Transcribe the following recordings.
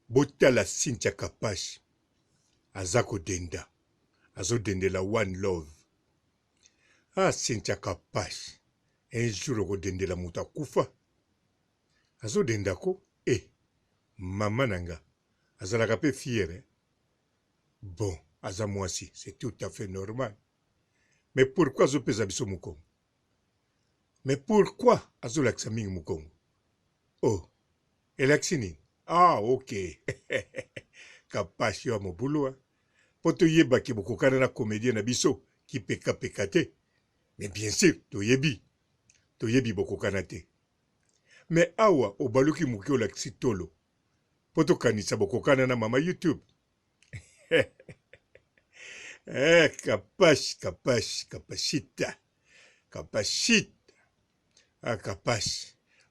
botala Cynthia Kapash azako denda azodendela One Love. Cynthia Kapash un jour akodendela moto akufa azodendako mama nanga azalaka pe fière. Bon, aza mwasi, c'est tout à fait normal. Mais pourquoi azopesa biso mokongo? Mais pourquoi azolakisa mingi mokongo? Oh, elakisi nini? Ah, ok. Kapashi wa mobulu. Po toyebaki bokokana na comédien na biso ki peka te. Mais bien sûr, toyebi bokokana te. Mais awa obaluki muki olakisi tolo. Po tokanisa bokokana na mama YouTube. Kapashita. Kapash.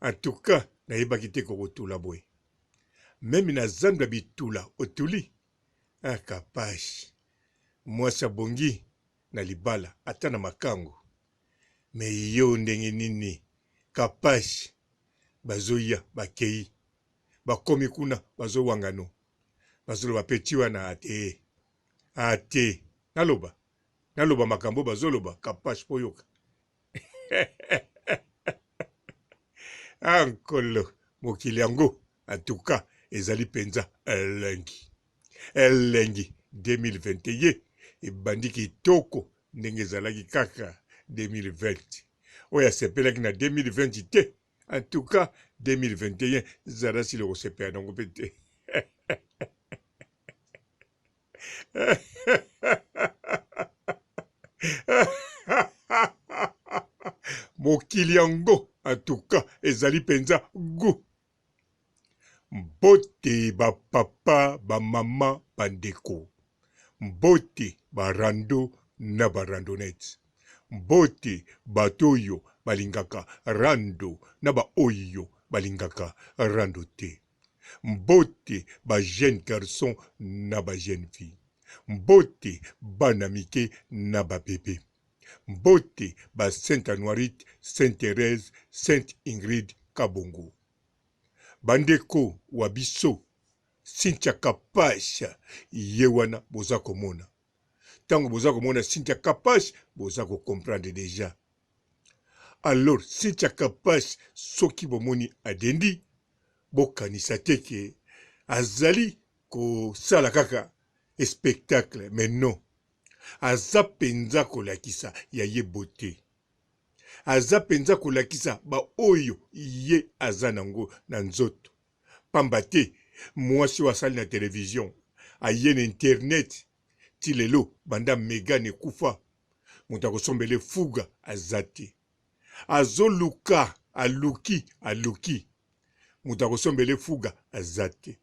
En tout cas, nayebaki te kokotula boy. Même na zanda bitula otuli. Kapash. Mwasa bongi na libala ata na makango. Me yo ndenge nini. Kapash. Bazoya bakei. Bakomi kuna bazo wangano. Bazolo bapetiwa na ate. Naloba makambo bazoloba Kapash poyoka. Ankolo mokili yango en tout cas ezali penza elengi 2021 ebandi kitoko ndenge ezalaki kaka 2020 oya sepelaki na 2020 te. En tout cas 2021 zara si le kosepela nango pe te. Mokili yango en tout cas ezali penza gu. Mbote ba papa ba mama bandeko. Mbote ba rando na ba randonnette. Mbote batoyo balingaka rando na ba oyo balingaka rando te. Mbote ba jeune garçon na ba jeune fille. Mbote bana mike na ba bébé. Mbote ba Sainte Anoirite, Sainte Thérèse, Sainte Ingrid Kabongo. Bandeko wabiso Cynthia Kapash yewana boza komona. Tango boza komona Cynthia Kapash boza ko comprendre déjà. Alors Cynthia Kapash soki bomoni adendi bokanisa teke azali ko sala kaka spectacle, mais non. Aza penza kolakisa ya ye beauté. Aza penza kolakisa ba oyo ye aza nango na nzoto. Pamba te mwasi wasali na télévision aye na internet ti lelo banda Megan ekufa moto akosombele fuga azate. Azoluka aluki moto akosombele fuga azate.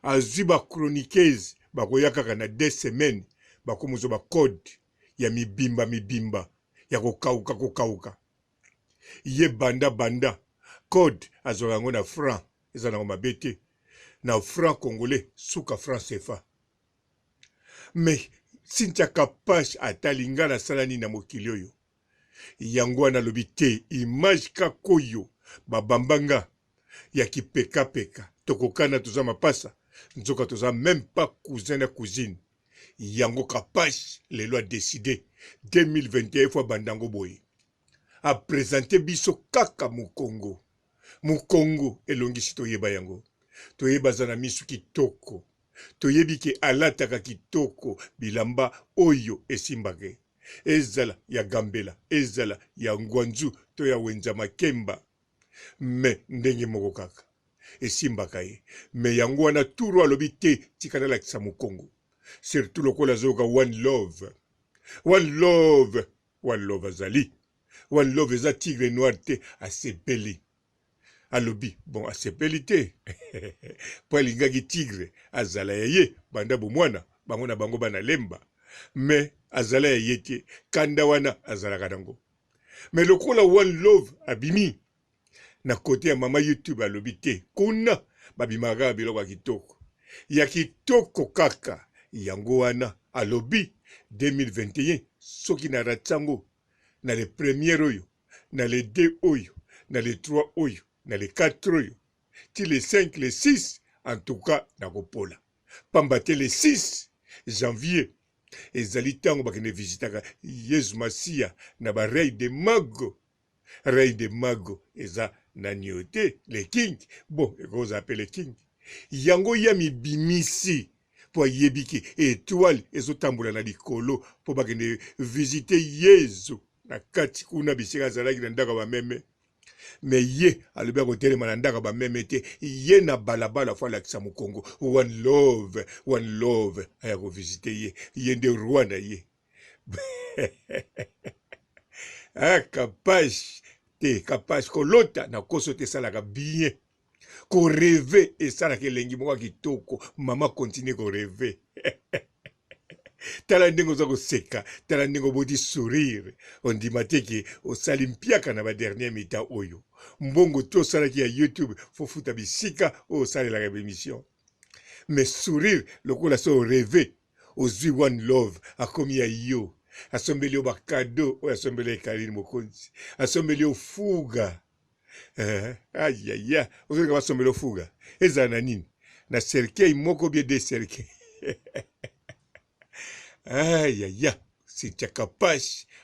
Azwi ba chroniqueuse bakoya kaka na 2 semaines bakomuzo ba code ya mibimba ya kokauka. Ye banda code azoka yango na franc eza nango mabete na franc congolais suka franc CFA. Mais Cynthia Kapash atalinga na salani na mokili oyo yango wana lobi te image kakoyo babambanga ya kipeka tokokana toza mapasa nzoka toza même pas cousin na cousine. Yango Kapash lelo a décidé 2021 fois bandango boye a présenté biso kaka Mukongo elongisi toyeba yango. Toyeba zana misu kitoko. Toyebi ke alataka kitoko bilamba oyo esimbake. Ezala ya Gambela, ezala ya Ngwanzu to ya Wenza Makemba. Me ndenge moko kaka esimbaka ye. Me yango wana turu alobi te tikana lakisa Mukongo. Surtout lokola zoka One Love azali. One Love eza tigre noir te asepeli. Alobi, bon asepeli te. Po alingaki tigre azala ya ye banda bomwana bango na bango bana lemba. Me azala ya ye te kanda wana azala kanango. Me lokola One Love abimi na kote ya mama YouTube alobi te kuna babimaka biloko ya kitoko. Ya kitoko kaka. Yango wana alobi 2021 soki na ratsango na le premier oyo na le 2 oyo na le 3 oyo na le 4 oyo ti le 5 le 6 en tout cas nakopola pamba te le 6 janvier ezali ntango bakende visitaka Yesu Masiya na ba rei de mago. Rei de mago eza na niote le king bon ekoza apele king yango ya mibimisi po yebiki étoile ezotambola na likolo po bakende visiter Yesu na kati kuna bisika azalaki na ndako bameme me ye alobi akotelema na ndako bameme te ye na balabala fo alakisa mokongo one love aya kovisite ye nde roi na ye kapage te kapage kolota na koso te esalaka bien koreve esalaka elengi moko kitoko mama continue koreve tala ndenge oza koseka tala ndenge oboti sourire ondima te ke osali mpiaka na badernier mita oyo mbongo to osalaki ya YouTube fo futa bisika oyo osalelaka bémission mais sourire lokola so oreve ozwi one love akomi ya yo asombeli yo bakado oyo asombeli ekalini mokonzi asombeli yo fuga ayaya ozolika basombeli yo fuga ezala na nini na cercueil moko bie de cercueil ayaya c'est capable.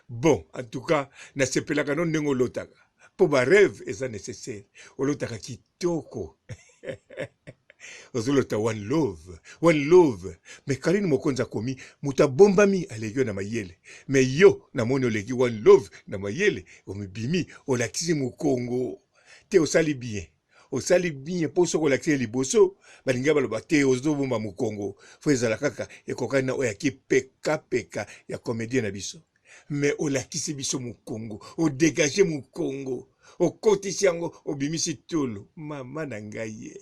Bon, en tout cas, na sepelaka non ndenge olotaka. Po ba rêve eza nécessaire. Olotaka kitoko. Ozolota one love. Me kalini mokonza komi muta bombami alegio na mayele. Me yo na moni olegi one love na mayele omibimi olakisi mokongo. Te osali bien po soko lakisi liboso balinga baloba te ozobomba mokongo fo ezala kaka ekokani na oyo yaki peka ya comédien na biso mais olakisi biso mokongo odégage mokongo okotisi yango obimisi tolo mama na ngai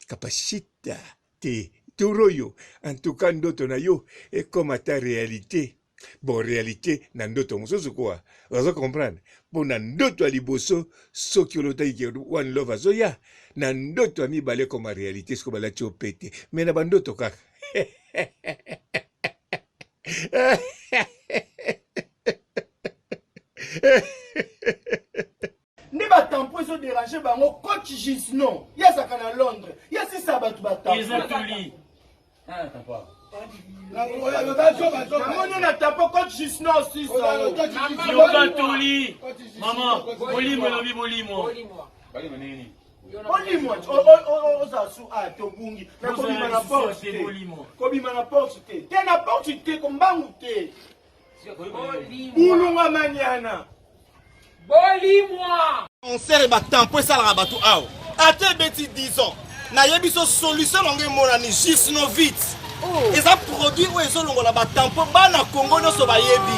kapashita te turoyo en tout cas ndoto na yo ekoma ta réalité. Bon, réalité, na ndoto mosusu quoi. Vous comprendre? Bon, na ndoto a liboso, soki olota iki one love azoya, na ndoto a mibale comme réalité, ce que bala tio pété. Mais na bandoto kaka. Ne batampo ils ont dérangé bango coach Gisnon. Ya saka na Londres. Ya si ça batu batampo. Ils ont tout lit. Ah, t'as pas. On a tapé coach Gisnon aussi ça. Yo pas tout lit. Maman, bolimo lobi bolimo. Bolimo nini? Bolimo. Oza su a tobungi. Na kobima na porte. Kobima na porte. Te na porte te kombangu te. Bolimo maniana. Bolimo. On sert batampo ça la batu aw. Ate beti 10 ans. Na yebiso solution longue monani Gisnon vite. Et ça produit où ils ont la batampo bana Congo no so bayebi.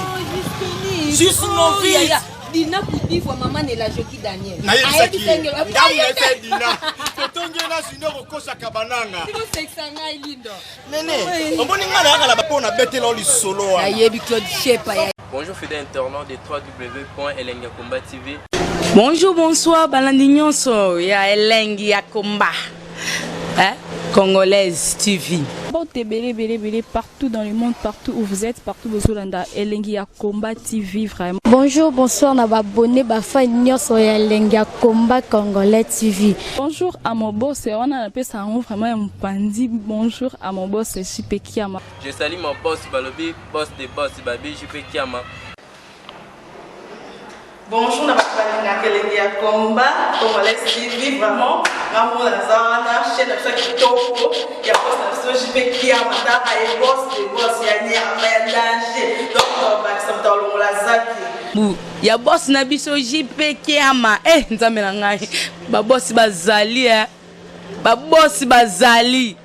Gisnon vite. Dina Koudi fois maman ne la joki Daniel. Na yebi sengelo. Ndamu na Dina. Totonge na sinoro kosa kabananga. Tiko sexanga ilindo. Nene, omoni ngala ngala bapona betela oli solo. Na yebi Claude Shepa ya. Bonjour fidèles internautes de www.elengiakomba TV. Bonjour, bonsoir, balandi nyonso ya Elengi ya Komba. Congolaise TV. Belé partout dans le monde, partout où vous êtes, partout où vous êtes, Elengi ya Komba TV vraiment. Bonjour, bonsoir, na abonné ba fan nyonso ya Elengi ya Komba Congolais TV. Bonjour à mon boss, on a appelé ça vraiment un pandi. Bonjour à mon boss, JP Kiama. Je salue mon boss Balobi, boss des boss Babi, JP Kiama. Bonjour, na bakalanga Elengi ya Komba Congolais TV vraiment. Ramon Lazana, chaîne de kitoko, ya boss na JP Kiama, ta ay boss des boss ya ni ya danger. Donc ba samta longo lazaki. Ya boss na biso JP Kiama. Nzambe na ngai. Ba boss bazali Ba boss bazali.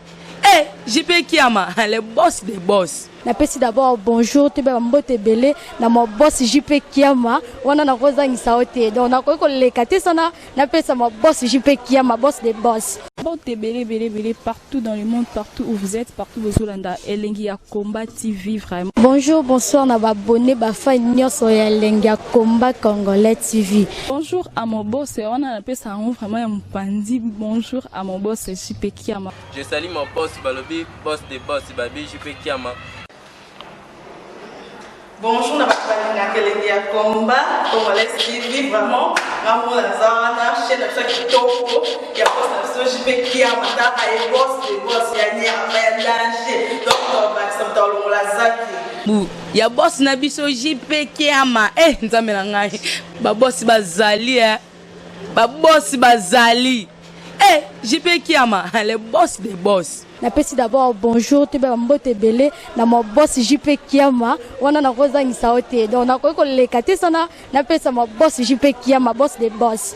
JP Kiama, le boss des boss. Napesi d'abord bonjour te ba mbote belé na mo boss JP Kiama wana na kozangisa ote donc na ko lekate sana napesa mo boss JP Kiama boss des boss. Belé partout dans le monde, partout où vous êtes, partout où vous êtes, Elengi ya Komba TV vraiment. Bonjour, bonsoir, na abonné ba fan nyonso ya Elengi ya Komba Congolais TV. Bonjour à mon boss, on a appelé ça vraiment un pandi. Bonjour à mon boss JP Kiama. Je salue mon boss Balobi, boss des boss Babi, JP Kiama. Bonjour, na bakalina kelenge ya combat, congolais TV vraiment. Maman la zana, chaîne de chaque kitoko, ya boss na so JP Kiama, ta ay boss de boss ya nya ya danger. Donc ba samta longo la zaki. Bu, ya boss na biso JP Kiama. Nzambe na ngai. Ba boss bazali Ba boss bazali. JP Kiama, le boss des boss. Napesi d'abord bonjour te ba mbote belé na mo boss JP Kiama wana na kozangisa ote donc na ko lekate sana napesa mo boss JP Kiama boss des boss.